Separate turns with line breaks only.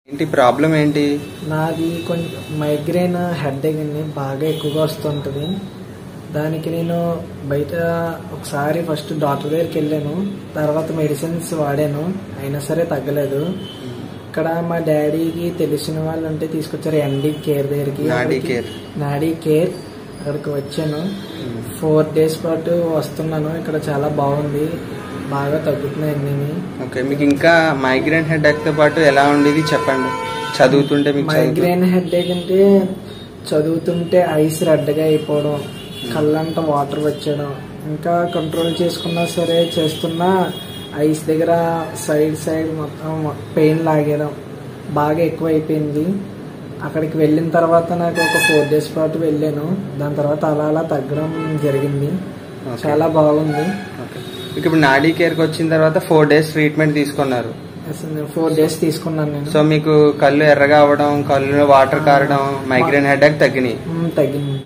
ఏంటి ప్రాబ్లం ఏంటి?
నాది కొంచెం మైగ్రేన్ హెడేక్ అండి, బాగా ఎక్కువగా వస్తుంటుంది. దానికి నేను బయట ఒకసారి ఫస్ట్ డాక్టర్ దగ్గరికి వెళ్ళాను, తర్వాత మెడిసిన్స్ వాడాను, అయినా సరే తగ్గలేదు. ఇక్కడ మా డాడీకి తెలిసిన వాళ్ళు ఉంటే తీసుకొచ్చారు ఎండి కేర్ దగ్గరికి, నాడీ కేర్. అక్కడికి వచ్చాను, 4 days పాటు వస్తున్నాను. ఇక్కడ చాలా బాగుంది, బాగా తగ్గుతున్నాయి అన్నీ.
ఓకే, మీకు ఇంకా మైగ్రేన్ హెడేక్ తో పాటు ఎలా ఉండేది చెప్పండి. చదువుతుంటే మీకు
మైగ్రేన్ హెడేక్ అంటే చదువుతుంటే ఐస్ రెడ్గా అయిపోవడం, కళ్ళంట వాటర్ వచ్చేయడం, ఇంకా కంట్రోల్ చేసుకున్నా సరే చేస్తున్నా ఐస్ దగ్గర సైడ్ మొత్తం పెయిన్ లాగేయడం బాగా ఎక్కువ అయిపోయింది. అక్కడికి వెళ్ళిన తర్వాత నాకు ఒక 4 days పాటు వెళ్ళాను. దాని తర్వాత అలా తగ్గడం జరిగింది, చాలా బాగుంది.
ఇప్పుడు నాడీ కేర్కి వచ్చిన తర్వాత 4 days ట్రీట్మెంట్ తీసుకున్నారు.
4 days తీసుకున్నాను నేను.
సో మీకు కళ్ళు ఎర్రగా అవ్వడం, కళ్ళు వాటర్ కారడం, మైగ్రేన్ హెడేక్ తగ్గినాయి.